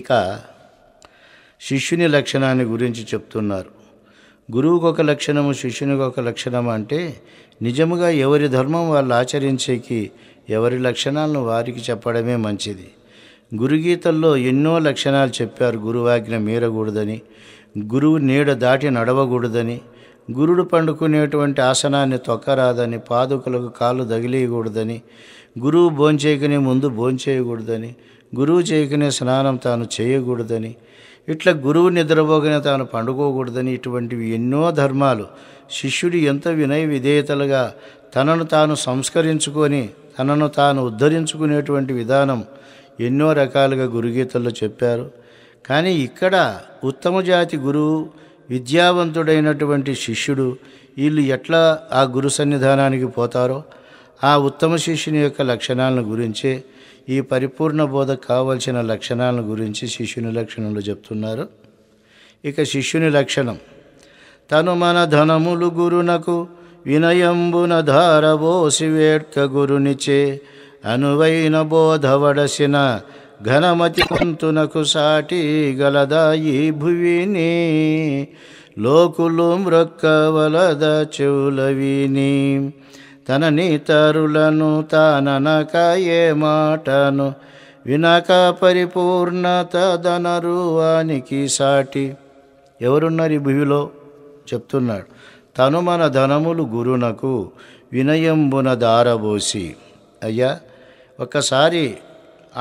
ఇక శిష్యుని లక్షణాన్ని గురించి చెప్తున్నారు. గురువుకు ఒక లక్షణము, శిష్యునికి ఒక లక్షణము అంటే నిజముగా ఎవరి ధర్మం వాళ్ళు ఆచరించేకి ఎవరి లక్షణాలను వారికి చెప్పడమే మంచిది. గురుగీతల్లో ఎన్నో లక్షణాలు చెప్పారు. గురువాజ్ఞ మీరకూడదని, గురువు నీడ దాటి నడవకూడదని, గురుడు పండుకునేటువంటి ఆసనాన్ని తొక్కరాదని, పాదుకలకు కాళ్ళు తగిలేయకూడదని, గురువు భోంచేయకనే ముందు భోంచేయకూడదని, గురువు చేయకనే స్నానం తాను చేయకూడదని, ఇట్లా గురువు నిద్రపోకనే తాను పండుకోకూడదని, ఇటువంటివి ఎన్నో ధర్మాలు. శిష్యుడు ఎంత వినయ విధేయతలుగా తనను తాను సంస్కరించుకొని తనను తాను ఉద్ధరించుకునేటువంటి విధానం ఎన్నో రకాలుగా గురుగీతల్లో చెప్పారు. కానీ ఇక్కడ ఉత్తమ జాతి గురువు, విద్యావంతుడైనటువంటి శిష్యుడు, వీళ్ళు ఎట్లా ఆ గురు సన్నిధానానికి పోతారో ఆ ఉత్తమ శిష్యుని యొక్క లక్షణాలను గురించే ఈ పరిపూర్ణ బోధకు కావలసిన లక్షణాలను గురించి శిష్యుని లక్షణంలో చెప్తున్నారు. ఇక శిష్యుని లక్షణం: తను మన ధనములు గురునకు వినయంబున ధారబోసి వేడ్క గురునిచే అనువైన బోధవడసిన ఘనమతి పంతునకు సాటి గలదాయి భువిని లోకులు మ్రొక్కవలద చెవులవిని తనని తరులను తాననక ఏ మాటను వినక పరిపూర్ణత ధనరువానికి సాటి. ఎవరున్నారు ఈ భూమిలో చెప్తున్నాడు. తను మన ధనములు గురునకు వినయంబున దారబోసి. అయ్యా, ఒక్కసారి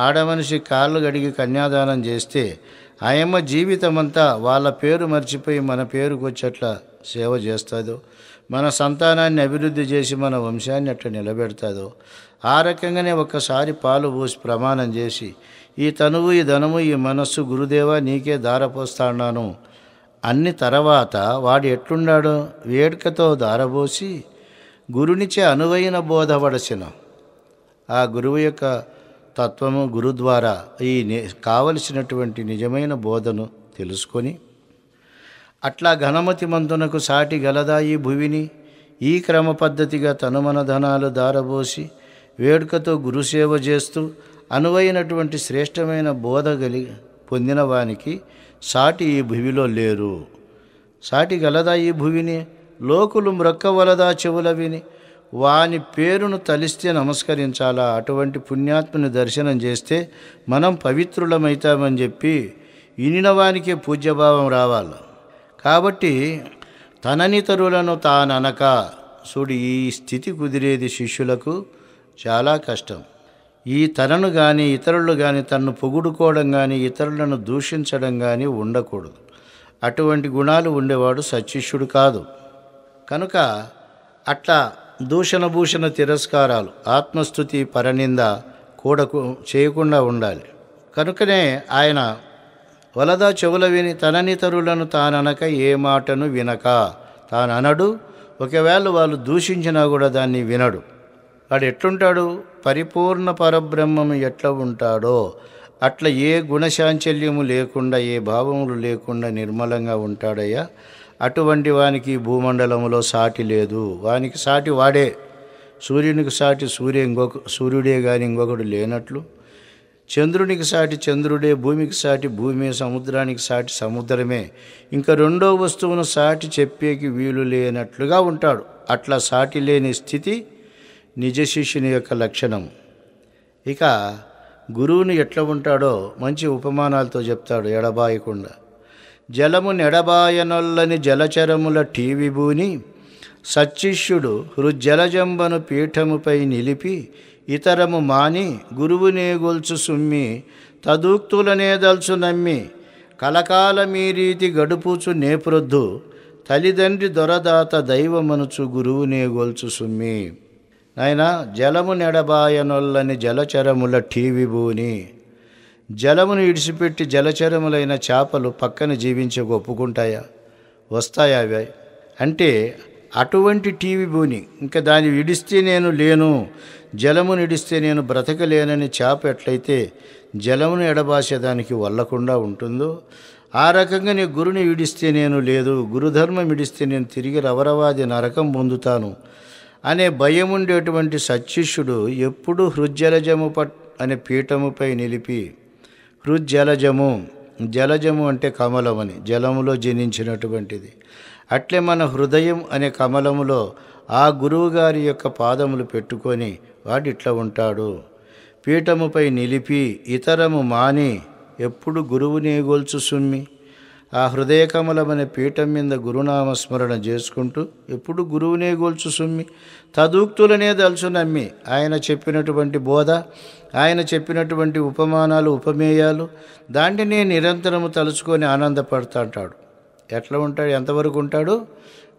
ఆడమనిషి కాళ్ళు గడిగి కన్యాదానం చేస్తే ఆయమ్మ జీవితమంతా వాళ్ళ పేరు మర్చిపోయి మన పేరుకు వచ్చేట్లా సేవ చేస్తుందో, మన సంతానాన్ని అభివృద్ధి చేసి మన వంశాన్ని అట్లా నిలబెడతాదో, ఆ రకంగానే ఒక్కసారి పాలు పోసి ప్రమాణం చేసి ఈ తనువు, ఈ ధనము, ఈ మనస్సు గురుదేవా నీకే దారపోస్తాను అన్ని తర్వాత వాడు ఎట్లున్నాడో వేడుకతో దారబోసి గురునిచే అనువైన బోధపడసిన ఆ గురువు యొక్క తత్వము, గురు ద్వారా ఈ కావలసినటువంటి నిజమైన బోధను తెలుసుకొని అట్లా ఘనమతి మంతునకు సాటి గలదా ఈ భువిని ఈ క్రమ పద్ధతిగా తనుమన ధనాలు దారబోసి వేడుకతో గురుసేవ చేస్తూ అనువైనటువంటి శ్రేష్టమైన బోధ పొందిన వానికి సాటి ఈ భువిలో లేరు. సాటి గలదా ఈ భువిని లోకులు మ్రొక్కవలదా చెవుల విని వాని పేరును తలిస్తే నమస్కరించాలా. అటువంటి పుణ్యాత్ముని దర్శనం చేస్తే మనం పవిత్రులమవుతామని చెప్పి వినిన వానికే పూజ్యభావం రావాలి. కాబట్టి తననితరులను తాననక చూడు, ఈ స్థితి కుదిరేది శిష్యులకు చాలా కష్టం. ఈ తనను కానీ ఇతరులు కానీ తనను పొగుడుకోవడం కానీ ఇతరులను దూషించడం కానీ ఉండకూడదు. అటువంటి గుణాలు ఉండేవాడు సత్శిష్యుడు కాదు. కనుక అట్లా దూషణ భూషణ తిరస్కారాలు, ఆత్మస్థుతి పరనింద చేయకుండా ఉండాలి. కనుకనే ఆయన వలదా చెవుల విని తననితరులను తాననక ఏ మాటను వినక, తాననడు. ఒకవేళ వాళ్ళు దూషించినా కూడా దాన్ని వినడు. వాడు ఎట్లుంటాడు? పరిపూర్ణ పరబ్రహ్మము ఎట్లా ఉంటాడో అట్లా ఏ గుణశాంచల్యము లేకుండా, ఏ భావములు లేకుండా నిర్మలంగా ఉంటాడయ్యా. అటువంటి వానికి భూమండలములో సాటి లేదు. వానికి సాటి వాడే. సూర్యునికి సాటి సూర్యుడే కానీ ఇంకొకడు లేనట్లు, చంద్రునికి సాటి చంద్రుడే, భూమికి సాటి భూమే, సముద్రానికి సాటి సముద్రమే, ఇంకా రెండో వస్తువును సాటి చెప్పేకి వీలు లేనట్లుగా ఉంటాడు. అట్లా సాటి లేని స్థితి నిజ శిష్యుని యొక్క లక్షణం. ఇక గురువుని ఎట్లా ఉంటాడో మంచి ఉపమానాలతో చెప్తాడు ఎడబాయకుండా. జలము నెడబాయనొల్లని జలచరముల టీవిభూని సచ్చిష్యుడు హృజ్జలజంబను పీఠముపై నిలిపి ఇతరము మాని గురువునే గొల్చు సుమ్మి తదూక్తులనే దల్చు నమ్మి కలకాల మీ రీతి గడుపుచు నేప్రొద్దు తల్లిదండ్రి దొరదాత దైవమనుచు గురువునే గొల్చు సుమ్మి. నాయన, జలము నెడబాయనొల్లని జలచరముల టీవిభూని. జలమును ఇడిచిపెట్టి జలచరములైన చేపలు పక్కన జీవించక ఒప్పుకుంటాయా? వస్తాయా అవి? అంటే అటువంటి టీవీ భూని, ఇంకా దాన్ని విడిస్తే నేను లేను, జలమును ఇడిస్తే నేను బ్రతకలేనని చేప ఎట్లయితే జలమును ఎడబాసేదానికి వల్లకుండా ఉంటుందో, ఆ రకంగా నీ గురుని విడిస్తే నేను లేదు, గురుధర్మం విడిస్తే నేను తిరిగి రవరవాది నరకం పొందుతాను అనే భయం ఉండేటువంటి సత్శిష్యుడు ఎప్పుడూ హృజ్జలజము అనే పీఠముపై నిలిపి హృజ్జలజము, జలజము అంటే కమలమని, జలములో జనించినటువంటిది. అట్లే మన హృదయం అనే కమలములో ఆ గురువుగారి యొక్క పాదములు పెట్టుకొని వాడు ఇట్లా ఉంటాడు. పీఠముపై నిలిపి ఇతరము మాని ఎప్పుడు గురువునే గొల్చు సుమ్మి. ఆ హృదయ కమలమనే పీఠం మీద గురునామస్మరణ చేసుకుంటూ ఎప్పుడు గురువునే గొల్చు సుమ్మి. తదూక్తులనే దలుచు నమ్మి ఆయన చెప్పినటువంటి బోధ, ఆయన చెప్పినటువంటి ఉపమానాలు, ఉపమేయాలు దాంట్ని నిరంతరము తలుచుకొని ఆనందపడుతుంటాడు. ఎట్లా ఉంటాడు? ఎంతవరకు ఉంటాడు?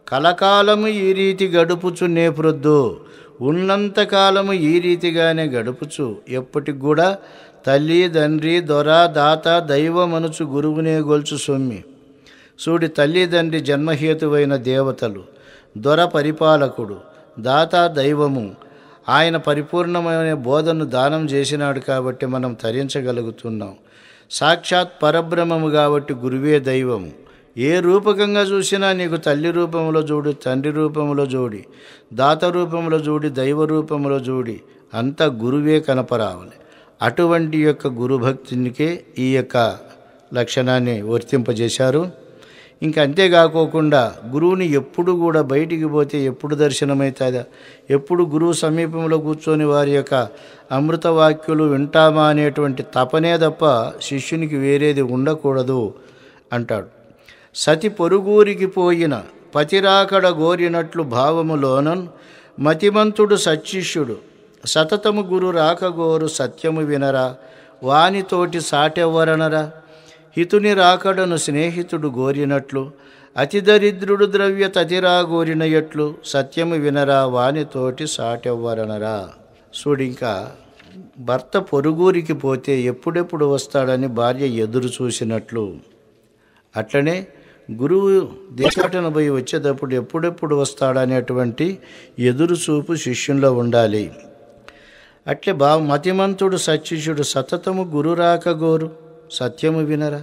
కలకాలము ఈ రీతి గడుపుచు నేప్రొద్దు, ఉన్నంతకాలము ఈ రీతిగానే గడుపుచు ఎప్పటికి కూడా తల్లి, తండ్రి, దొర, దాత, దైవమనుచు గురువునే గొల్చు సొమ్మి. చూడి, తల్లి తండ్రి జన్మహేతువైన దేవతలు, దొర పరిపాలకుడు, దాత దైవము. ఆయన పరిపూర్ణమైన బోధను దానం చేసినాడు కాబట్టి మనం తరించగలుగుతున్నాం. సాక్షాత్ పరబ్రహ్మము కాబట్టి గురువే దైవము. ఏ రూపకంగా చూసినా నీకు తల్లి రూపంలో చూడు, తండ్రి రూపంలో చూడి, దాత రూపంలో చూడి, దైవ రూపంలో చూడి, అంతా గురువే కనపరావాలి. అటువంటి యొక్క గురుభక్తునికే ఈ యొక్క లక్షణాన్ని వర్తింపజేశారు. ఇంక అంతేకాకోకుండా గురువుని ఎప్పుడు కూడా బయటికి పోతే ఎప్పుడు దర్శనమవుతుందా, ఎప్పుడు గురువు సమీపంలో కూర్చొని వారి యొక్క అమృత వాక్యులు వింటామా అనేటువంటి తపనే తప్ప శిష్యునికి వేరేది ఉండకూడదు అంటాడు. సతి పొరుగురికి పోయిన పతిరాకడ గోరినట్లు భావములోనన్ మతిమంతుడు సచ్చిష్యుడు సతతము గురు రాకగోరు సత్యము వినరా, వానితోటి సాటెవ్వరనరా. హితుని రాకడను స్నేహితుడు గోరినట్లు అతి దరిద్రుడు ద్రవ్య తతిరా గోరిన ఎట్లు సత్యము వినరా, వానితోటి సాటెవ్వరనరా. చూడింకా భర్త పొరుగురికి పోతే ఎప్పుడెప్పుడు వస్తాడని భార్య ఎదురు చూసినట్లు, అట్లనే గురువు దేశాటన పోయి వచ్చేటప్పుడు ఎప్పుడెప్పుడు వస్తాడనేటువంటి ఎదురు చూపు శిష్యుల్లో ఉండాలి. అట్లే మతిమంతుడు సచ్చిష్యుడు సతతము గురురాక గోరు సత్యము వినరా.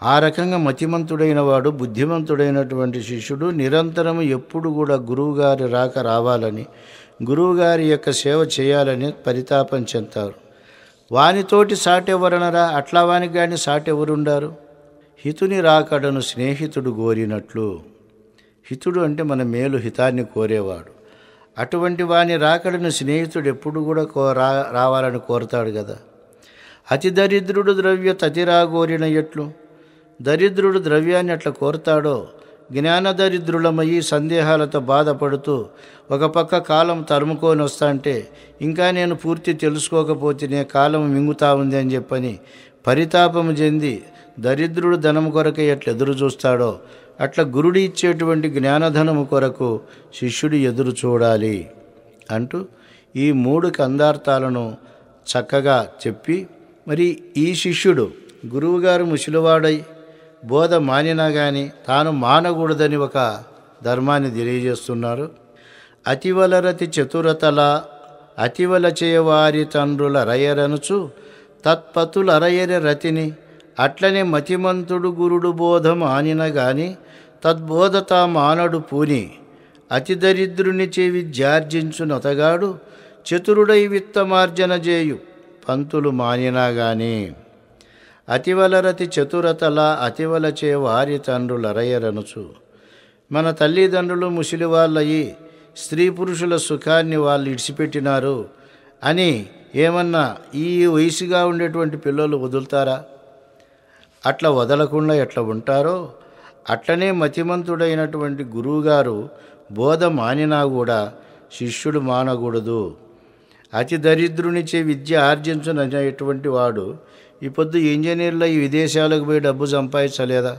ఆ రకంగా మతిమంతుడైన వాడు, బుద్ధిమంతుడైనటువంటి శిష్యుడు నిరంతరము ఎప్పుడు కూడా గురువుగారి రాక రావాలని, గురువుగారి యొక్క సేవ చేయాలని పరితాపం చెందుతారు. వానితోటి సాటెవరనరా, అట్లా వానికి కానీ సాటెవరుండారు. హితుని రాకడను స్నేహితుడు గోరినట్లు, హితుడు అంటే మన మేలు, హితాన్ని కోరేవాడు. అటువంటి వాని రాకడను స్నేహితుడు ఎప్పుడు కూడా రావాలని కోరుతాడు కదా. అతి దరిద్రుడు ద్రవ్య తతిరా గోరిన ఎట్లు, దరిద్రుడు ద్రవ్యాన్ని అట్లా కోరుతాడో, జ్ఞాన దరిద్రులమయ్యి సందేహాలతో బాధపడుతూ ఒక పక్క కాలం తరుముకొని వస్తా అంటే ఇంకా నేను పూర్తి తెలుసుకోకపోతేనే కాలం మింగుతా ఉంది అని చెప్పని పరితాపము చెంది దరిద్రుడు ధనము కొరకే ఎట్లా ఎదురు చూస్తాడో అట్లా గురుడు ఇచ్చేటువంటి జ్ఞానధనము కొరకు శిష్యుడు ఎదురు చూడాలి అంటూ ఈ 3 కందార్థాలను చక్కగా చెప్పి, మరి ఈ శిష్యుడు గురువుగారు ముసలివాడై బోధ మానినా కానీ తాను మానకూడదని ఒక ధర్మాన్ని తెలియజేస్తున్నారు. అతివలరతి చతురతల అతివల చేయవారి తండ్రుల రయరనుచు తత్పతుల అరయర రతిని, అట్లనే మతిమంతుడు గురుడు బోధ మానిన గాని తద్బోధ తా మానడు పూని, అతి దరిద్రునిచే విద్యార్జించు నొతగాడు చతురుడై విత్తమార్జన చేయు పంతులు మానినా గాని. అతివలరతి చతురతల అతివలచే వారి తండ్రుల రయరనుచు, మన తల్లిదండ్రులు ముసలి వాళ్ళయి స్త్రీ పురుషుల సుఖాన్ని వాళ్ళు ఇడిచిపెట్టినారు అని ఏమన్నా ఈ వయసుగా ఉండేటువంటి పిల్లలు వదులుతారా? అట్లా వదలకుండా ఎట్లా ఉంటారో అట్లనే మతిమంతుడైనటువంటి గురువుగారు బోధ మానినా కూడా శిష్యుడు మానకూడదు. అతి దరిద్రునిచే విద్య ఆర్జించుననేటువంటి వాడు ఈ పొద్దు ఇంజనీర్ల ఈ విదేశాలకు పోయి డబ్బు సంపాదించలేదా?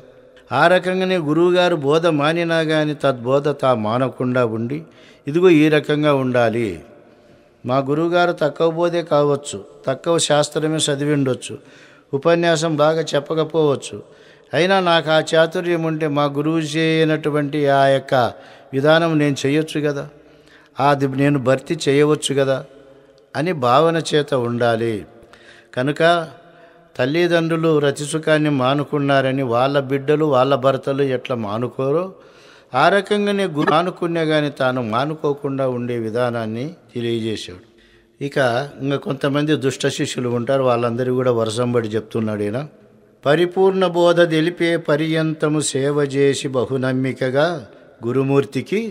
ఆ రకంగానే గురువుగారు బోధ మానినా కానీ తద్బోధ తా మానకుండా ఉండి ఇదిగో ఈ రకంగా ఉండాలి. మా గురువుగారు తక్కువ బోధే కావచ్చు, తక్కువ శాస్త్రమే చదివిండొచ్చు, ఉపన్యాసం బాగా చెప్పకపోవచ్చు, అయినా నాకు ఆ చాతుర్యం ఉంటే మా గురువు చేయనటువంటి ఆ యొక్క విధానం నేను చేయొచ్చు కదా, అది నేను భర్తీ చేయవచ్చు కదా అని భావన చేత ఉండాలి. కనుక తల్లిదండ్రులు రతిసుఖాన్ని మానుకున్నారని వాళ్ళ బిడ్డలు వాళ్ళ భర్తలు ఎట్లా మానుకోరో ఆ రకంగానే గురు మానుకునే కానీ తాను మానుకోకుండా ఉండే విధానాన్ని తెలియజేశాడు. ఇక ఇంకా కొంతమంది దుష్ట శిష్యులు ఉంటారు, వాళ్ళందరూ కూడా వరసంబడి చెప్తున్నాడు ఈయన. పరిపూర్ణ బోధ తెలిపే పర్యంతము సేవ చేసి బహునమ్మికగా గురుమూర్తికి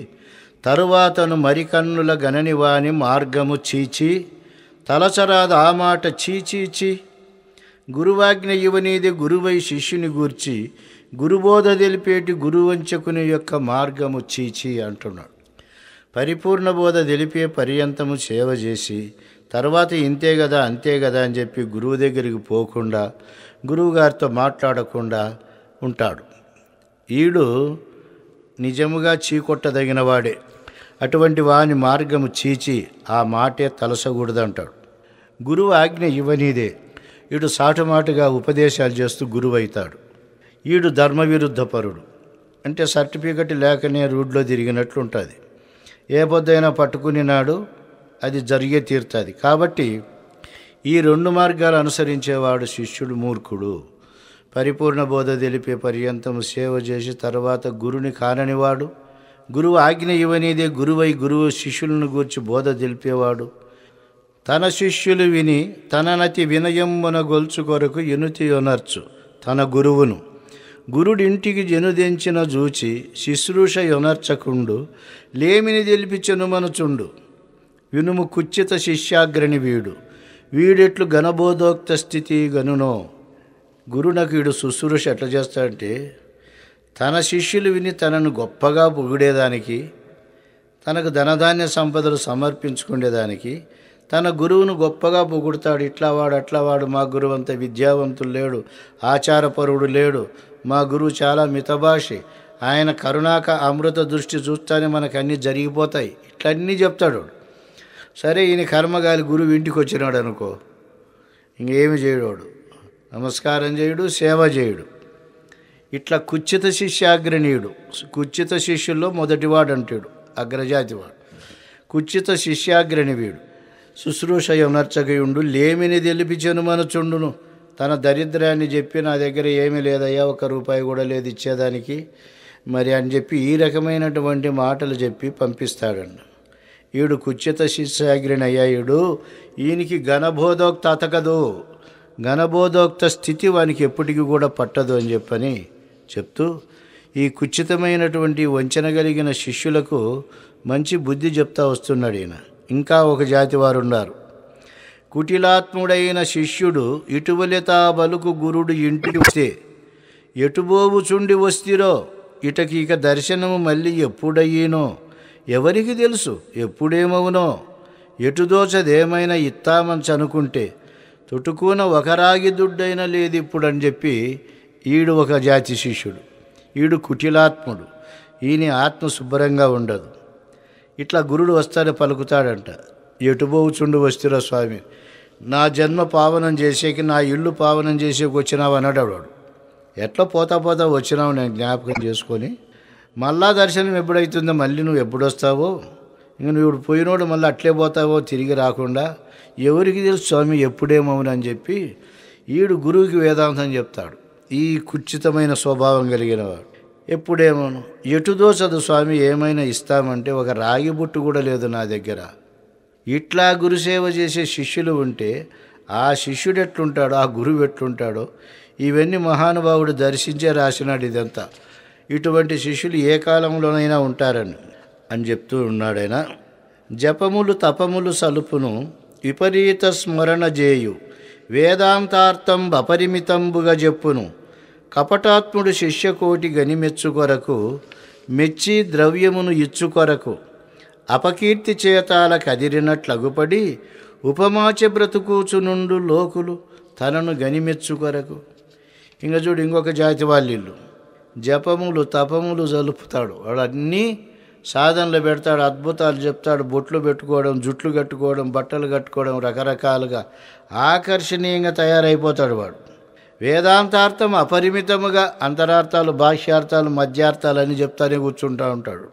తరువాతను మరికన్నుల గణనివాని మార్గము చీచి తలచరాదు ఆ మాట చీచీచి గురువాజ్ఞ ఇవనీది గురువై శిష్యుని గూర్చి గురుబోధ తెలిపేటి గురువంచకుని యొక్క మార్గము చీచి అంటున్నాడు. పరిపూర్ణ బోధ తెలిపే పర్యంతము సేవ చేసి తర్వాత ఇంతే కదా అంతే కదా అని చెప్పి గురువు దగ్గరికి పోకుండా గురువుగారితో మాట్లాడకుండా ఉంటాడు. ఈడు నిజముగా చీకొట్టదగిన వాడే. అటువంటి వాని మార్గము చీచి ఆ మాటే తలసకూడదంటాడు. గురువు ఆజ్ఞ ఇవ్వనీదే. ఈడు సాటుమాటుగా ఉపదేశాలు చేస్తూ గురువు అవుతాడు. ఈడు ధర్మవిరుద్ధపరుడు, అంటే సర్టిఫికెట్ లేకనే రూడ్లో తిరిగినట్లు ఉంటుంది. ఏ పొద్దైనా పట్టుకుని నాడు అది జరిగే తీరుతుంది. కాబట్టి ఈ రెండు మార్గాలు అనుసరించేవాడు శిష్యుడు మూర్ఖుడు. పరిపూర్ణ బోధ తెలిపే పర్యంతము సేవ చేసి తర్వాత గురుని కాననివాడు, గురువు ఆజ్ఞ ఇవ్వనిదే గురువై గురువు శిష్యులను గూర్చి బోధ తెలిపేవాడు, తన శిష్యులు విని తననతి వినయమున గొల్చు కొరకు ఎనుతి యొనర్చు తన గురువును గురుడింటికి జనుదెంచిన జూచి శుశ్రూష యొనర్చకుండు లేమిని తెలిపిచెనుమనుచుండు వినుము కుచ్చిత శిష్యాగ్రణి వీడు వీడెట్లు గణబోధోక్త స్థితి గనునో. గురునకు వీడు శుశ్రూష ఎట్లా చేస్తాడంటే తన శిష్యులు విని తనను గొప్పగా పొగిడేదానికి, తనకు ధనధాన్య సంపదలు సమర్పించుకునేదానికి తన గురువును గొప్పగా పొగుడతాడు. ఇట్లా వాడు అట్లా వాడు, మా గురువు అంత విద్యావంతుడు లేడు, ఆచారపరుడు లేడు, మా గురువు చాలా మితభాషి, ఆయన కరుణాక అమృత దృష్టి చూస్తానే మనకు అన్నీ జరిగిపోతాయి, ఇట్లన్నీ చెప్తాడు. సరే ఈయన కర్మగాలి గురువు ఇంటికి వచ్చినాడు అనుకో, ఇంకేమి చేయడు, నమస్కారం చేయుడు, సేవ చేయుడు. ఇట్లా కుచ్చిత శిష్యాగ్రణీయుడు, కుచ్చిత శిష్యుల్లో మొదటివాడు అంటాడు, అగ్రజాతివాడు. కుచ్చిత శిష్యాగ్రణి వీడు శుశ్రూష యొనర్చకయుండు లేమిని తెలిపిచెను మనచుండును. తన దరిద్రాన్ని చెప్పి నా దగ్గర ఏమీ లేదయ్యా, ₹1 కూడా లేదు ఇచ్చేదానికి మరి అని చెప్పి ఈ రకమైనటువంటి మాటలు చెప్పి పంపిస్తాడండి. ఈడు కుచ్చిత శిష్యాగ్రణి అయ్యా, ఈయనకి ఘనబోధోక్త అతకదు, ఘనబోధోక్త స్థితి వానికి ఎప్పటికీ కూడా పట్టదు అని చెప్పని చెప్తూ ఈ కుచితమైనటువంటి వంచన కలిగిన శిష్యులకు మంచి బుద్ధి చెప్తా వస్తున్నాడు ఈయన. ఇంకా ఒక జాతి వారు ఉన్నారు. కుటిలాత్ముడైన శిష్యుడు ఇటువలితా బలుకు గురుడు ఇంటికి వస్తే ఎటుబోవుచుండి వస్తిరో ఇటకి ఇక దర్శనము మళ్ళీ ఎప్పుడయ్యినో ఎవరికి తెలుసు, ఎప్పుడేమవునో ఎటుదోచదేమైనా ఇత్తామని అనుకుంటే తొట్టుకున ఒక రాగి దుడ్డైనా లేదు ఇప్పుడు అని చెప్పి ఈడు ఒక జాతి శిష్యుడు. ఈడు కుటిలాత్ముడు, ఈయన ఆత్మ శుభ్రంగా ఉండదు. ఇట్లా గురుడు వస్తాడే పలుకుతాడంట, ఎటుబోవుచుండు వస్తురా స్వామి, నా జన్మ పావనం చేసేకి నా ఇల్లు పావనం చేసేకి వచ్చినావు అన్నాడు వాడు. ఎట్లా పోతా పోతా వచ్చినావు నేను జ్ఞాపకం చేసుకొని, మళ్ళా దర్శనం ఎప్పుడవుతుందో, మళ్ళీ నువ్వు ఎప్పుడు వస్తావో, ఇంక నువ్వు ఇప్పుడు పోయినోడు మళ్ళీ అట్లే పోతావో తిరిగి రాకుండా, ఎవరికి తెలుసు స్వామి ఎప్పుడేమవునని చెప్పి ఈడు గురువుకి వేదాంతం చెప్తాడు. ఈ కుచితమైన స్వభావం కలిగిన వాడు ఎప్పుడేమోను ఎటుదోచదు స్వామి, ఏమైనా ఇస్తామంటే ఒక రాగి బుట్టు కూడా లేదు నా దగ్గర. ఇట్లా గురుసేవ చేసే శిష్యులు ఉంటే ఆ శిష్యుడు ఎట్లుంటాడో, ఆ గురువు ఎట్లుంటాడో ఇవన్నీ మహానుభావుడు దర్శించే రాసినాడు ఇదంతా. ఇటువంటి శిష్యులు ఏ కాలంలోనైనా ఉంటారని చెప్తూ ఉన్నాడైన. జపములు తపములు సలుపును విపరీత స్మరణ చేయు వేదాంతార్థం అపరిమితంబుగా చెప్పును కపటాత్ముడు శిష్యకోటి గనిమెచ్చు కొరకు మెచ్చి ద్రవ్యమును ఇచ్చు కొరకు అపకీర్తి చేతాల కదిరినట్లగుపడి ఉపమాచ బ్రతుకూచునుండు లోకులు తనను గనిమెచ్చు కొరకు. ఇంకా చూడు ఇంకొక జాతి వాళ్ళిల్లు జపములు తపములు జలుపుతాడు, వాడు అన్నీ సాధనలు పెడతాడు, అద్భుతాలు చెప్తాడు, బొట్లు పెట్టుకోవడం, జుట్లు కట్టుకోవడం, బట్టలు కట్టుకోవడం, రకరకాలుగా ఆకర్షణీయంగా తయారైపోతాడు వాడు. వేదాంతార్థం అపరిమితముగా అంతరార్థాలు, భాష్యార్థాలు, మధ్యార్థాలు అని చెప్తానే కూర్చుంటూ ఉంటాడు.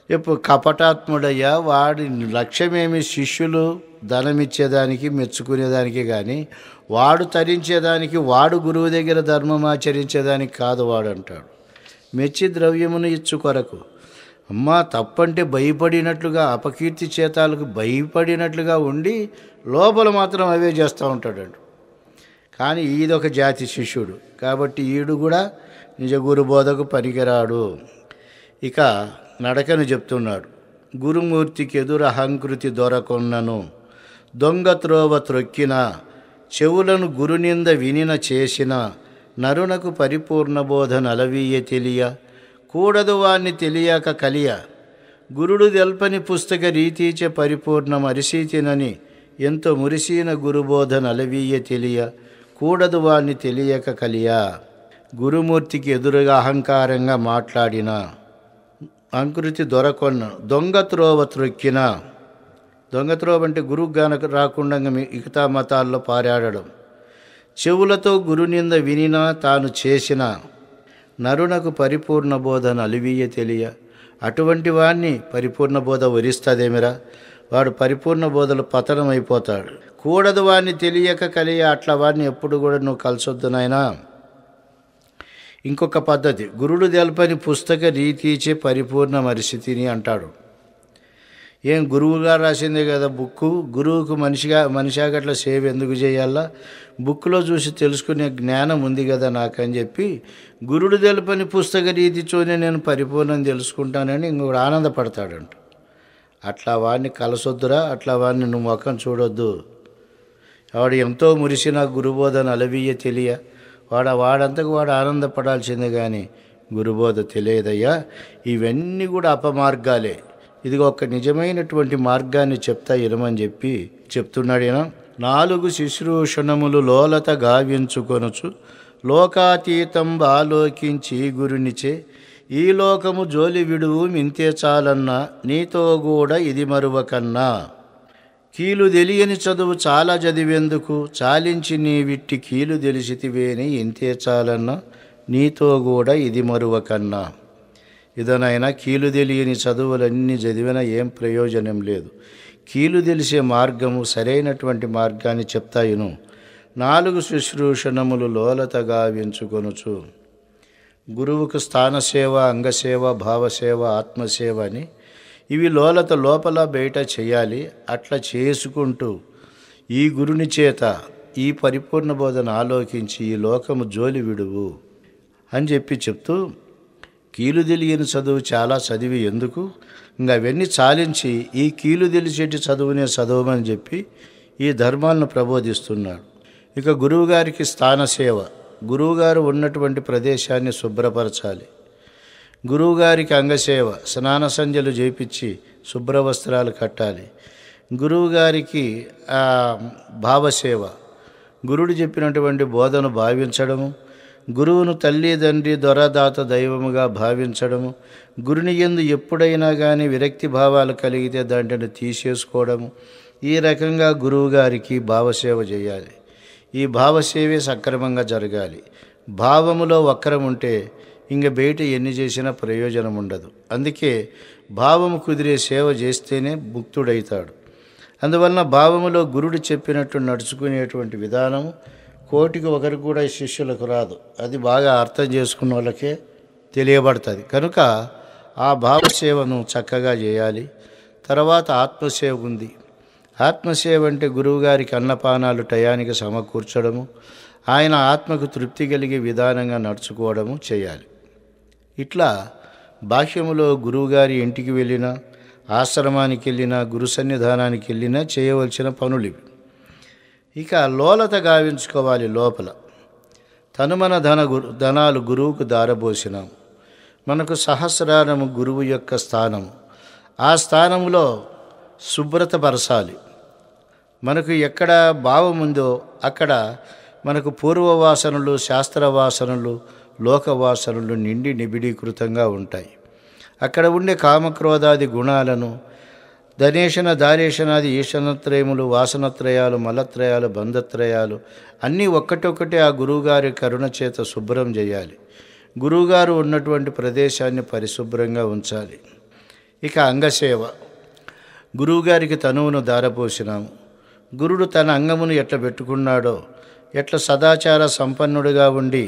ఇప్పుడు కపటాత్ముడయ్యా, వాడి లక్ష్యమేమి శిష్యులు ధనమిచ్చేదానికి మెచ్చుకునేదానికి కానీ వాడు తరించేదానికి, వాడు గురువు దగ్గర ధర్మం ఆచరించేదానికి కాదు వాడు అంటాడు. మెచ్చి ద్రవ్యమును ఇచ్చు కొరకు అమ్మా తప్పంటే భయపడినట్లుగా, అపకీర్తి చేతాలకు భయపడినట్లుగా ఉండి లోపల మాత్రం అవే చేస్తూ ఉంటాడండి. కానీ ఈదొక జాతి శిష్యుడు కాబట్టి ఈడు కూడా నిజ గురు బోధకు పనికిరాడు. ఇక నడకను చెప్తున్నాడు. గురుమూర్తికి ఎదురు అహంకృతి దొరకొన్నను, దొంగ త్రోవ త్రొక్కిన, చెవులను గురునింద వినిన చేసిన, నరునకు పరిపూర్ణ బోధ నలవీయ తెలియ, కూడదు వాణ్ణి తెలియక కలియ, గురుడు తెల్పని పుస్తక రీతీచే పరిపూర్ణం అరిసీతినని, ఎంతో మురిసిన గురుబోధ నలవీయ తెలియ, కూడదు వాణ్ణి తెలియక కలియ. గురుమూర్తికి ఎదురుగా అహంకారంగా మాట్లాడిన, అంకృతి దొరకొన్న, దొంగ త్రోవ త్రొక్కిన, దొంగ త్రోవ అంటే గురువు గనక రాకుండా మిగతా మతాల్లో పారాడడం, చెవులతో గురునింద వినినా తాను చేసిన, నరునకు పరిపూర్ణ బోధ నలివీయ తెలియ. అటువంటి వాణ్ణి పరిపూర్ణ బోధ వరిస్తుందేమిరా, వాడు పరిపూర్ణ బోధలు పతనం అయిపోతాడు. కూడదు వాణ్ణి తెలియక కలియ, అట్లా వాడిని ఎప్పుడు కూడా నువ్వు కలిసొద్దు నాయనా. ఇంకొక పద్ధతి, గురుడు తెల్పని పుస్తక రీతీచే పరిపూర్ణ పరిస్థితిని అంటాడు. ఏం గురువుగా రాసిందే కదా బుక్కు, గురువుకు మనిషిగా సేవ ఎందుకు చేయాలా, బుక్లో చూసి తెలుసుకునే జ్ఞానం ఉంది కదా నాకని చెప్పి గురుడు తెల్పని పుస్తక రీతితోనే నేను పరిపూర్ణం తెలుసుకుంటానని ఇంకొకడు ఆనందపడతాడంట. అట్లా వాడిని కలసొద్దురా, అట్లా వాడిని నువ్వు ముఖం చూడొద్దు. వాడు ఎంతో మురిసిన గురుబోధన అలవీయ తెలియ, వాడంతకు వాడు ఆనందపడాల్సిందే కానీ గురుబోధ తెలియదయ్యా. ఇవన్నీ కూడా అపమార్గాలే. ఇది ఒక నిజమైనటువంటి మార్గాన్ని చెప్తా ఇరమని చెప్పి చెప్తున్నాడు ఈయన. 4 శుశ్రూషణములు లోలత గావించుకొనుచు, లోకాతీతం ఆలోకించి గురునిచే, ఈ లోకము జోలి విడువు మింతే చాలన్నా, నీతో కూడా ఇది మరువకన్నా. కీలు తెలియని చదువు చాలా చదివేందుకు, చాలించి నీ విట్టి కీలు తెలిసితివేని ఇంతే చాలన్నా, నీతో కూడా ఇది మరువకన్నా. ఇదనైనా కీలు తెలియని చదువులన్నీ చదివినా ఏం ప్రయోజనం లేదు. కీలు తెలిసే మార్గము, సరైనటువంటి మార్గాన్ని చెప్తాయిను. 4 శుశ్రూషణములు లోలత గావించుకొనుచు. గురువుకు స్థానసేవ, అంగసేవ, భావసేవ, ఆత్మసేవ అని ఇవి లోపల బయట చేయాలి. అట్లా చేసుకుంటూ ఈ గురుని చేత ఈ పరిపూర్ణ బోధన ఆలోకించి ఈ లోకము జోలి విడువు అని చెప్పి చెప్తూ, కీలు తెలియని చదువు చాలా చదివి ఎందుకు, ఇంకా అవన్నీ చాలించి ఈ కీలు తెలిసేటి చదువునే చదవమని చెప్పి ఈ ధర్మాలను ప్రబోధిస్తున్నాడు. ఇక గురువుగారికి స్థానసేవ, గురువుగారు ఉన్నటువంటి ప్రదేశాన్ని శుభ్రపరచాలి. గురువుగారికి అంగసేవ, స్నాన సంధ్యలు చేపించి శుభ్ర వస్త్రాలు కట్టాలి. గురువుగారికి భావసేవ, గురుడు చెప్పినటువంటి బోధను భావించడము, గురువును తల్లి తండ్రి దొరదాత దైవముగా భావించడము, గురుని యందు ఎప్పుడైనా కానీ విరక్తి భావాలు కలిగితే దాంట్ని తీసేసుకోవడము. ఈ రకంగా గురువుగారికి భావసేవ చేయాలి. ఈ భావసేవే సక్రమంగా జరగాలి. భావములో వక్రం ఉంటే ఇంక బయట ఎన్ని చేసినా ప్రయోజనం ఉండదు. అందుకే భావము కుదిరే సేవ చేస్తేనే ముక్తుడైతాడు. అందువలన భావములో గురుడు చెప్పినట్టు నడుచుకునేటువంటి విధానము 1,000 కూడా శిష్యులకు రాదు. అది బాగా అర్థం చేసుకున్న వాళ్ళకే తెలియబడుతుంది. కనుక ఆ భావసేవను చక్కగా చేయాలి. తర్వాత ఆత్మసేవ ఉంది. ఆత్మసేవ అంటే గురువుగారికి అన్నపానాలు టయానికి సమకూర్చడము, ఆయన ఆత్మకు తృప్తి కలిగే విధానంగా నడుచుకోవడము చేయాలి. ఇట్లా బాహ్యములో గురువుగారి ఇంటికి వెళ్ళినా, ఆశ్రమానికి వెళ్ళినా, గురు సన్నిధానానికి వెళ్ళినా చేయవలసిన పనులు ఇవి. ఇక లోలత గావించుకోవాలి. లోపల తనుమన ధనాలు గురువుకు దారబోసినాం. మనకు సహస్రారము గురువు యొక్క స్థానము. ఆ స్థానంలో శుభ్రత పరచాలి. మనకు ఎక్కడ భావం ఉందో అక్కడ మనకు పూర్వవాసనలు, శాస్త్రవాసనలు, లోకవాసనలు నిండి నిబిడీకృతంగా ఉంటాయి. అక్కడ ఉండే కామక్రోధాది గుణాలను, ధనేషణ దారేషణాది ఈశనత్రయములు, వాసనత్రయాలు, మలత్రయాలు, బంధత్రయాలు అన్నీ ఒక్కటొక్కటే ఆ గురువుగారి కరుణ చేత శుభ్రం చేయాలి. గురువుగారు ఉన్నటువంటి ప్రదేశాన్ని పరిశుభ్రంగా ఉంచాలి. ఇక అంగసేవ, గురువుగారికి తనువును దారపోసినాము. గురుడు తన అంగమును ఎట్లా పెట్టుకున్నాడో, ఎట్లా సదాచార సంపన్నుడిగా ఉండి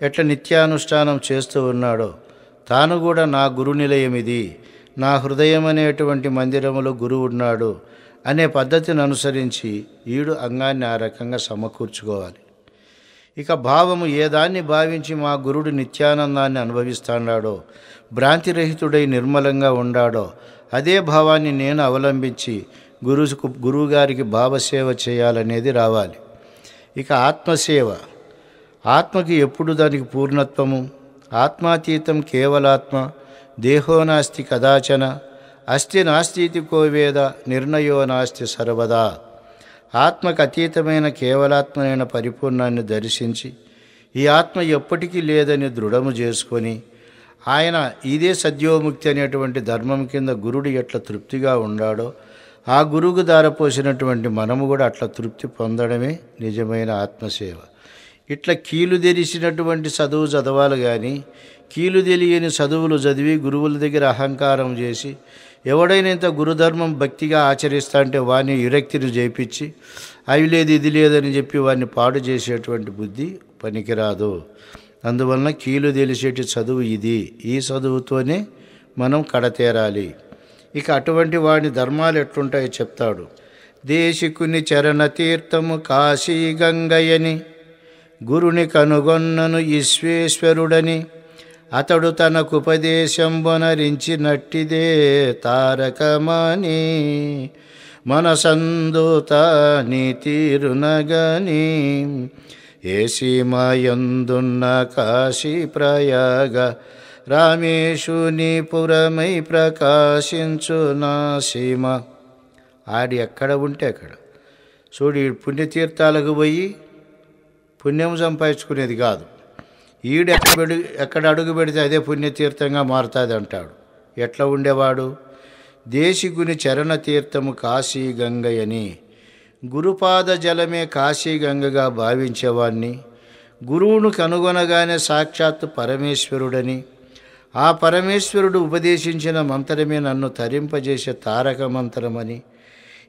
ఎట్లా నిత్యానుష్ఠానం చేస్తూ ఉన్నాడో, తాను కూడా నా గురు నిలయం ఇది, నా హృదయం అనేటువంటి మందిరములో గురువు ఉన్నాడు అనే పద్ధతిని అనుసరించి ఈడు అంగాన్ని ఆ రకంగా సమకూర్చుకోవాలి. ఇక భావము ఏదాన్ని భావించి మా గురుడు నిత్యానందాన్ని అనుభవిస్తాడాడో, భ్రాంతిరహితుడై నిర్మలంగా ఉండాడో అదే భావాన్ని నేను అవలంబించి గురువుగారికి భావసేవ చేయాలనేది రావాలి. ఇక ఆత్మసేవ, ఆత్మకి ఎప్పుడు దానికి పూర్ణత్వము, ఆత్మాతీతం కేవలాత్మ, దేహో నాస్తి కదాచన, అస్తి నాస్తితి కోవేద, నిర్ణయో నాస్తి సర్వదా. ఆత్మకు అతీతమైన కేవలాత్మైన పరిపూర్ణాన్ని దర్శించి ఈ ఆత్మ ఎప్పటికీ లేదని దృఢము చేసుకొని ఆయన ఇదే సద్యోముక్తి అనేటువంటి ధర్మం కింద గురుడు ఎట్లా తృప్తిగా ఉన్నాడో ఆ గురువుకు దారపోసినటువంటి మనము కూడా అట్లా తృప్తి పొందడమే నిజమైన ఆత్మసేవ. ఇట్లా కీలు తెరిచినటువంటి చదువు చదవాలి కానీ కీలు తెలియని చదువులు చదివి గురువుల దగ్గర అహంకారం చేసి ఎవడైనా ఇంత గురుధర్మం భక్తిగా ఆచరిస్తా అంటే వాడిని విరక్తిని చేయించి అవి లేదు ఇది లేదని చెప్పి వాడిని పాడు చేసేటువంటి బుద్ధి పనికిరాదు. అందువలన కీలు తెలిసేటి చదువు ఇది, ఈ చదువుతోనే మనం కడతేరాలి. ఇక అటువంటి వాడి ధర్మాలు ఎట్లుంటాయో చెప్తాడు. దేశికుని చరణ తీర్థము కాశీ గంగయ్యని, గురుని కనుగొన్నను ఈశ్వేశ్వరుడని, అతడు తనకుపదేశంబొనరించినట్టిదే తారకమని, మనసందుత నీ తీరునగని, ఏ సీమయందున్న కాశీ ప్రయాగ, రామేశుని పురమై ప్రకాశించు నా సీమ. ఆడి ఎక్కడ ఉంటే అక్కడ చూడు, పుణ్యతీర్థాలకు పోయి పుణ్యం సంపాదించుకునేది కాదు, ఈడు ఎక్కడ అడుగు పెడితే అదే పుణ్యతీర్థంగా మారుతుంది అంటాడు. ఎట్లా ఉండేవాడు? దేశికుని చరణ తీర్థము కాశీ గంగయని, గురుపాద జలమే కాశీ గంగగా భావించేవాణ్ణి, గురువును కనుగొనగానే సాక్షాత్తు పరమేశ్వరుడని, ఆ పరమేశ్వరుడు ఉపదేశించిన మంత్రమే నన్ను తరింపజేసే తారక మంత్రమని,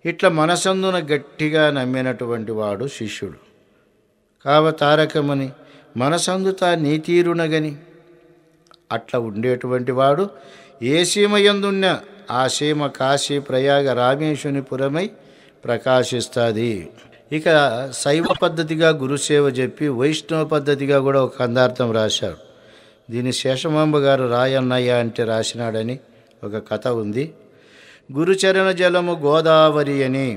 ఇట్లా మనసందున గట్టిగా నమ్మినటువంటి వాడు శిష్యుడు. కావ తారకమని మనసందుత నీతీరునగని, అట్లా ఉండేటువంటి వాడు ఏ సీమయందున్న ఆ సీమ కాశీ ప్రయాగ రామేశుని పురమై ప్రకాశిస్తుంది. ఇక శైవ పద్ధతిగా గురుసేవ చెప్పి వైష్ణవ పద్ధతిగా కూడా ఒక కందార్థం రాశాడు. దీని శేషమాంబ గారు రాయన్నయ్య అంటే రాసినాడని ఒక కథ ఉంది. గురుచరణ జలము గోదావరి అని,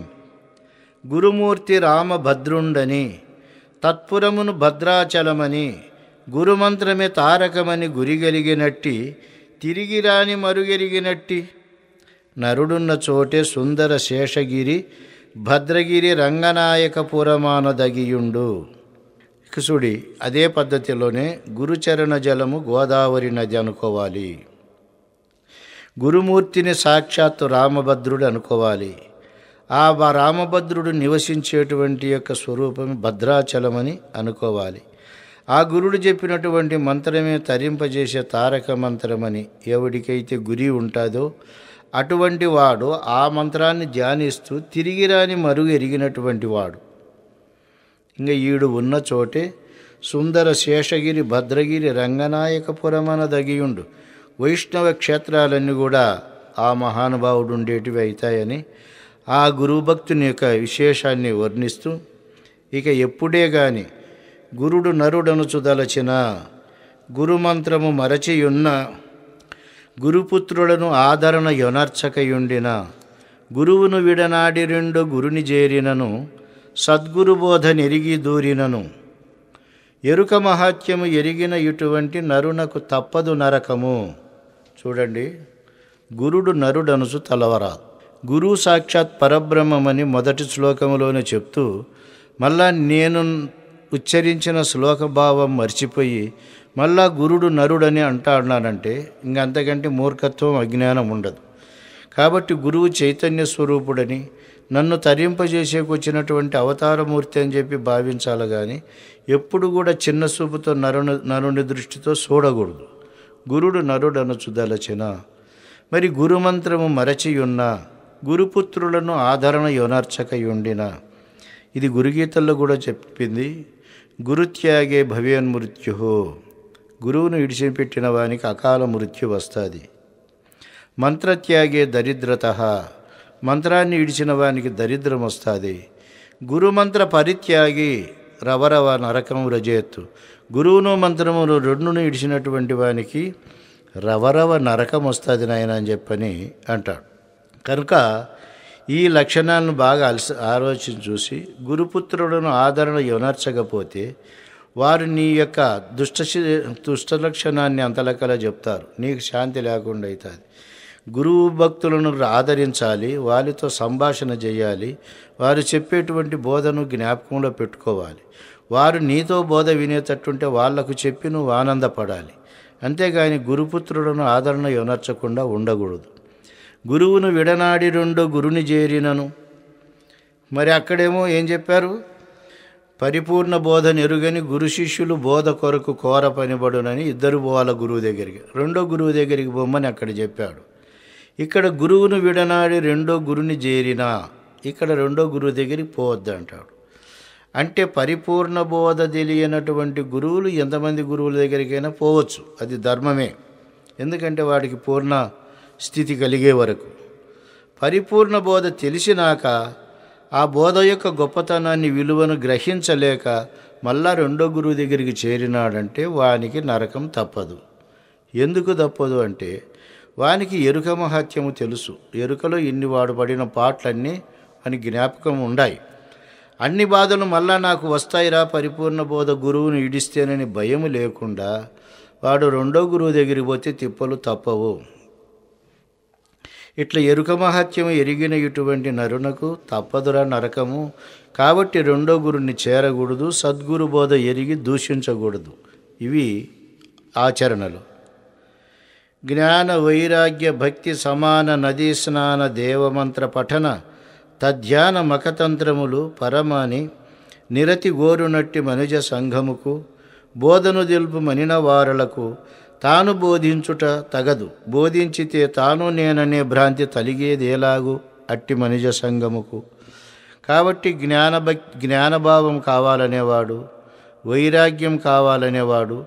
గురుమూర్తి రామభద్రుండని, తత్పురమును భద్రాచలమని, గురుమంత్రమే తారకమని గురిగలిగినట్టి, తిరిగి రాని మరుగెరిగినట్టి, నరుడున్న చోటే సుందర శేషగిరి, భద్రగిరి రంగనాయకపురమానదగియుండు. చూడి అదే పద్ధతిలోనే గురుచరణ జలము గోదావరి నది అనుకోవాలి, గురుమూర్తిని సాక్షాత్తు రామభద్రుడు అనుకోవాలి, ఆ రామభద్రుడు నివసించేటువంటి యొక్క స్వరూపం భద్రాచలమని అనుకోవాలి. ఆ గురుడు చెప్పినటువంటి మంత్రమే తరింపజేసే తారక మంత్రమని ఎవడికైతే గురి ఉంటుందో అటువంటి వాడు ఆ మంత్రాన్ని ధ్యానిస్తూ తిరిగి రాని మరుగు ఎరిగినటువంటి వాడు. ఇంకా ఈడు ఉన్న చోటే సుందర శేషగిరి, భద్రగిరి, రంగనాయకపురమన దగియుండు. వైష్ణవ క్షేత్రాలన్నీ కూడా ఆ మహానుభావుడు ఉండేటివి అవుతాయని ఆ గురుభక్తుని యొక్క విశేషాన్ని వర్ణిస్తూ, ఇక ఎప్పుడే గాని గురుడు నరుడనుచుదలచిన, గురుమంత్రము మరచియున్న, గురుపుత్రులను ఆదరణ యొనర్చకయుండిన, గురువును విడనాడి రెండు గురుని చేరినను, సద్గురుబోధ నెరిగి దూరినను, ఎరుక మహాత్యము ఎరిగిన ఇటువంటి నరునకు తప్పదు నరకము. చూడండి, గురుడు నరుడనుసు తలవరాదు. గురువు సాక్షాత్ పరబ్రహ్మమని మొదటి శ్లోకములోనే చెప్తూ మళ్ళా నేను ఉచ్చరించిన శ్లోకభావం మర్చిపోయి మళ్ళా గురుడు నరుడని అంటాడానంటే ఇంకంతకంటే మూర్ఖత్వం, అజ్ఞానం ఉండదు. కాబట్టి గురువు చైతన్య స్వరూపుడని, నన్ను తరింపజేసేకొచ్చినటువంటి అవతారమూర్తి అని చెప్పి భావించాలి కానీ ఎప్పుడు కూడా చిన్న చూపుతో నరుని దృష్టితో చూడకూడదు. గురుడు నరుడనుచుదలచిన, మరి గురుమంత్రము మరచియున్న, గురుపుత్రులను ఆదరణ యొనర్చకయుండిన. ఇది గురుగీతల్లో కూడా చెప్పింది. గురుత్యాగే భవేన్మృత్యు, గురువును విడిచిపెట్టిన వానికి అకాల మృత్యు వస్తుంది. మంత్రత్యాగే దరిద్రత, మంత్రాన్ని విడిచిన వానికి దరిద్రం వస్తుంది. గురుమంత్ర పరిత్యాగి రవరవ నరకం రజేత్తు, గురువును మంత్రములు రెండును విడిచినటువంటి వానికి రవరవ నరకం వస్తుంది నాయన అని చెప్పని అంటాడు. కనుక ఈ లక్షణాలను బాగా ఆలోచించి చూసి గురుపుత్రులను ఆదరణ యునర్చకపోతే వారు నీ యొక్క దుష్ట లక్షణాన్ని అంతలకలా చెప్తారు, నీకు శాంతి లేకుండా అవుతుంది. గురువు భక్తులను ఆదరించాలి, వారితో సంభాషణ చేయాలి, వారు చెప్పేటువంటి బోధను జ్ఞాపకంలో పెట్టుకోవాలి. వారు నీతో బోధ వినేటట్టుంటే వాళ్లకు చెప్పి నువ్వు ఆనందపడాలి. అంతేగాని గురుపుత్రులను ఆదరణ యునర్చకుండా ఉండకూడదు. గురువును విడనాడి రెండో గురుని చేరినను, మరి అక్కడేమో ఏం చెప్పారు, పరిపూర్ణ బోధ నెరుగని గురు శిష్యులు బోధ కొరకు కోర పనిబడునని ఇద్దరు పోవాల గురువు దగ్గరికి, రెండో గురువు దగ్గరికి పోమని అక్కడ చెప్పాడు. ఇక్కడ గురువును విడనాడి రెండో గురుని చేరినా, ఇక్కడ రెండో గురువు దగ్గరికి పోవద్దు అంటాడు. అంటే పరిపూర్ణ బోధ తెలియనటువంటి గురువులు ఎంతమంది గురువుల దగ్గరికైనా పోవచ్చు, అది ధర్మమే. ఎందుకంటే వాడికి పూర్ణ స్థితి కలిగే వరకు. పరిపూర్ణ బోధ తెలిసినాక ఆ బోధ యొక్క గొప్పతనాన్ని విలువను గ్రహించలేక మళ్ళా రెండో గురువు దగ్గరికి చేరినాడంటే వానికి నరకం తప్పదు. ఎందుకు తప్పదు అంటే వానికి ఎరుక మహత్యము తెలుసు. ఎరుకలో ఇన్ని వాడు పడిన పాటలన్నీ అని జ్ఞాపకం ఉన్నాయి. అన్ని బాధలు మళ్ళా నాకు వస్తాయిరా పరిపూర్ణ బోధ గురువును ఇడిస్తేనని భయం లేకుండా వాడు రెండో గురువు దగ్గరికి పోతే తిప్పలు తప్పవు. ఇట్లా ఎరుక మహత్యము ఎరిగిన ఇటువంటి నరునకు తప్పదురా నరకము. కాబట్టి రెండో గురుని చేరకూడదు, సద్గురు బోధ ఎరిగి దూషించకూడదు. ఇవి ఆచరణలు. జ్ఞాన వైరాగ్య భక్తి సమాన నదీ స్నాన దేవమంత్ర పఠన తధ్యాన మఖతంత్రములు పరమాని నిరతి గోరునట్టి మనుజ సంఘముకు బోధను తెలుపు మనిన వారలకు తాను బోధించుట తగదు, బోధించితే తాను నేననే భ్రాంతి తలిగేదేలాగు అట్టి మనుజ సంఘముకు. కాబట్టి జ్ఞానభావం కావాలనేవాడు, వైరాగ్యం కావాలనేవాడు,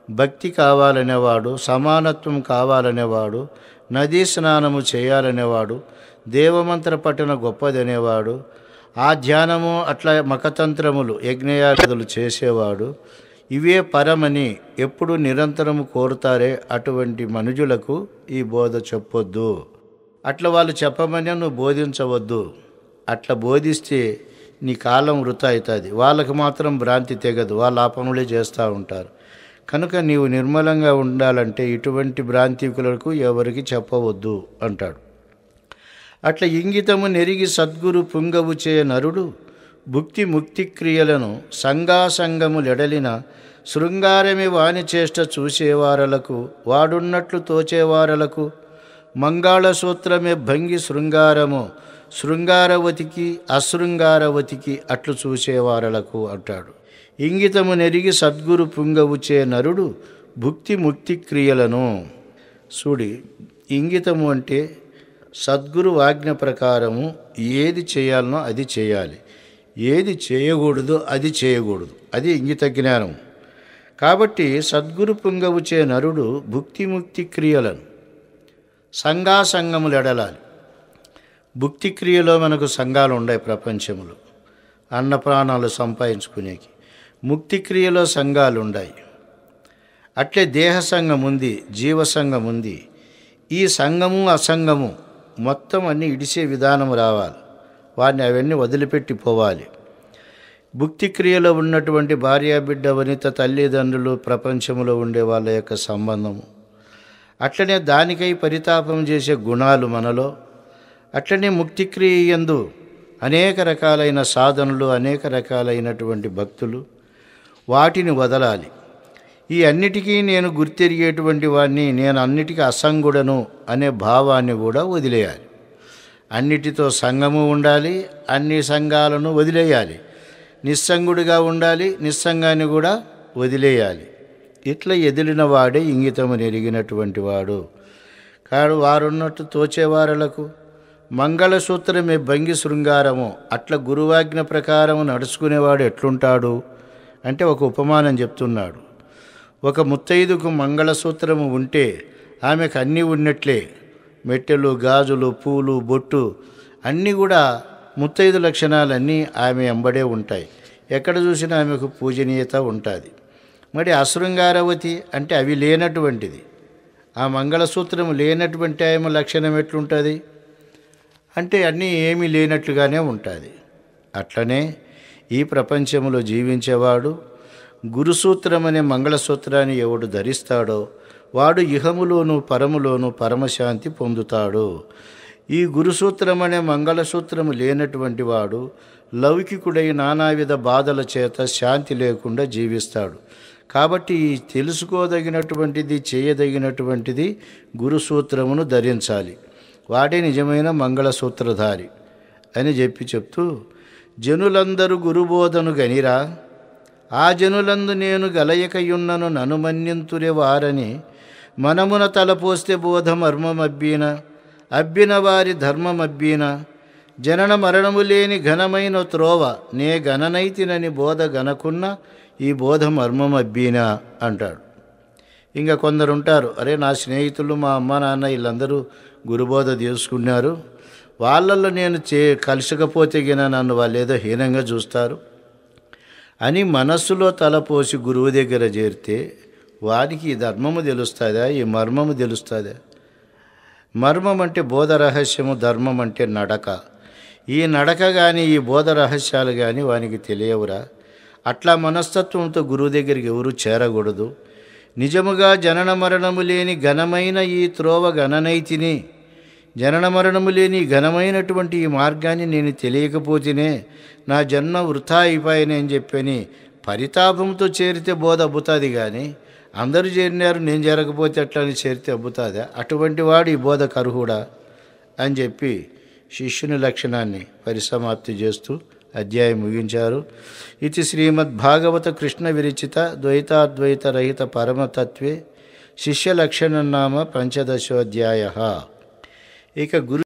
భక్తి కావాలనేవాడు, సమానత్వం కావాలనేవాడు, నదీ స్నానము చేయాలనేవాడు, దేవమంత్ర పఠన గొప్పదనేవాడు, ఆ ధ్యానము అట్లా మఖతంత్రములు యజ్ఞయాగాదులు చేసేవాడు, ఇవే పరమని ఎప్పుడు నిరంతరము కోరుతారే అటువంటి మనుజులకు ఈ బోధ చెప్పొద్దు. అట్లా వాళ్ళు చెప్పమని నువ్వు బోధించవద్దు. అట్లా బోధిస్తే నీ కాలం వృథా అవుతుంది. వాళ్ళకు మాత్రం భ్రాంతి తెగదు, వాళ్ళు ఆ పనులే చేస్తూ ఉంటారు. కనుక నీవు నిర్మలంగా ఉండాలంటే ఇటువంటి భ్రాంతికులకు ఎవరికి చెప్పవద్దు అంటాడు. అట్లా ఇంగితము నెరిగి సద్గురు పుంగవుచే నరుడు భుక్తి ముక్తి క్రియలను సంగాసంగములెడలిన శృంగారమి వాని చేష్ట చూసేవారలకు వాడున్నట్లు తోచేవారలకు మంగాళసూత్రమే భంగి శృంగారము శృంగారవతికి అశృంగారవతికి అట్లు చూసేవారలకు అంటాడు. ఇంగితము నెరిగి సద్గురు పుంగవుచే నరుడు భుక్తి ముక్తి క్రియలను చూడి. ఇంగితము అంటే సద్గురు ఆజ్ఞ ప్రకారము ఏది చేయాలనో అది చేయాలి, ఏది చేయకూడదో అది చేయకూడదు, అది ఇంగిత జ్ఞానం. కాబట్టి సద్గురు పుంగవుచే నరుడు భుక్తి ముక్తి క్రియలను సంఘాసంగములు ఎడలాలి. భుక్తి క్రియలో మనకు సంఘాలు ఉన్నాయి ప్రపంచంలో, అన్న ప్రాణాలు సంపాదించుకునేకి. ముక్తి క్రియలో సంఘాలు ఉన్నాయి. అట్లే దేహ సంఘం ఉంది, జీవ సంఘం ఉంది. ఈ సంఘము అసంగము మొత్తం అన్నీ ఇడిసే విధానం రావాలి, వారిని అవన్నీ వదిలిపెట్టి పోవాలి. భుక్తి క్రియలో ఉన్నటువంటి భార్యాబిడ్డ వనిత తల్లిదండ్రులు ప్రపంచంలో ఉండే వాళ్ళ యొక్క సంబంధము, అట్లనే దానికై పరితాపం చేసే గుణాలు మనలో, అట్లనే ముక్తిక్రియ యందు అనేక రకాలైన సాధనలు, అనేక రకాలైనటువంటి భక్తులు, వాటిని వదలాలి. ఈ అన్నిటికీ నేను గుర్తెరిగేటువంటి వాడిని, నేను అన్నిటికీ అసంగుడను అనే భావాన్ని కూడా వదిలేయాలి. అన్నిటితో సంగము ఉండాలి, అన్ని సంఘాలను వదిలేయాలి. నిస్సంగుడిగా ఉండాలి, నిస్సంగాన్ని కూడా వదిలేయాలి. ఇట్లా ఎదిలిన వాడే ఇంగితము నెరిగినటువంటి వాడు. కాడు వారున్నట్టు తోచేవారలకు మంగళసూత్రమే భంగి శృంగారము. అట్లా గురువాజ్ఞ ప్రకారము నడుచుకునేవాడు ఎట్లుంటాడు అంటే ఒక ఉపమానం చెప్తున్నాడు. ఒక ముత్తైదుకు మంగళసూత్రము ఉంటే ఆమెకు అన్నీ ఉన్నట్లే. మెట్టెలు, గాజులు, పూలు, బొట్టు అన్నీ కూడా ముత్తైదు లక్షణాలన్నీ ఆమె ఎంబడే ఉంటాయి. ఎక్కడ చూసినా ఆమెకు పూజనీయత ఉంటుంది. మరి అశృంగారవతి అంటే అవి లేనటువంటిది. ఆ మంగళసూత్రం లేనటువంటి ఆమె లక్షణం ఎట్లుంటుంది అంటే అన్నీ ఏమీ లేనట్లుగానే ఉంటుంది. అట్లనే ఈ ప్రపంచంలో జీవించేవాడు గురుసూత్రం అనే మంగళసూత్రాన్ని ఎవడు ధరిస్తాడో వాడు ఇహములోను పరములోను పరమశాంతి పొందుతాడు. ఈ గురుసూత్రం అనే మంగళసూత్రము లేనటువంటి వాడు లౌకికుడై నానావిధ బాధల చేత శాంతి లేకుండా జీవిస్తాడు. కాబట్టి తెలుసుకోదగినటువంటిది, చేయదగినటువంటిది గురుసూత్రమును ధరించాలి. వాడే నిజమైన మంగళసూత్రధారి అని చెప్తూ జనులందరూ గురుబోధను గనిరా, ఆ జనులందు నేను గలయకయున్నను ననుమన్యంతురే వారని మనమున తలపోస్తే బోధ మర్మమబ్బీన, అబ్బిన వారి ధర్మమబ్బీన, జనన మరణము లేని ఘనమైన త్రోవ నే గణనైతినని బోధ గనకున్న ఈ బోధ మర్మమబ్బీనా అంటాడు. ఇంకా కొందరు ఉంటారు, అరే నా స్నేహితులు మా అమ్మ నాన్న వీళ్ళందరూ గురుబోధ తీసుకున్నారు, వాళ్ళల్లో నేను కలిసకపోతే గిన నన్ను వాళ్ళు ఏదో హీనంగా చూస్తారు అని మనస్సులో తలపోసి గురువు దగ్గర చేరితే వారికి ఈ ధర్మము తెలుస్తుందా, ఈ మర్మము తెలుస్తుందా? మర్మం అంటే బోధ రహస్యము, ధర్మం అంటే నడక. ఈ నడక కానీ ఈ బోధ రహస్యాలు కానీ వానికి తెలియవురా. అట్లా మనస్తత్వంతో గురువు దగ్గరికి ఎవరు చేరకూడదు. నిజముగా జనన మరణము లేని ఘనమైన ఈ త్రోవ గణనైతిని, జనన మరణము లేని ఘనమైనటువంటి ఈ మార్గాన్ని నేను తెలియకపోతేనే నా జన్మ వృథా అయిపోయానే అని చెప్పని పరితాపంతో చేరితే బోధ అబ్బుతుంది. కానీ అందరూ చేరినారు నేను చేరకపోతే ఎట్లా అని చేరితే అబ్బుతుందా? అటువంటి వాడు ఈ బోధ కర్హుడా అని చెప్పి శిష్యుని లక్షణాన్ని పరిసమాప్తి చేస్తూ అధ్యాయం ముగించారు. ఇది శ్రీమద్భాగవత కృష్ణ విరచిత ద్వైతాద్వైత రహిత పరమతత్వే శిష్యలక్షణం నామ పంచదశోధ్యాయ. ఇక గురు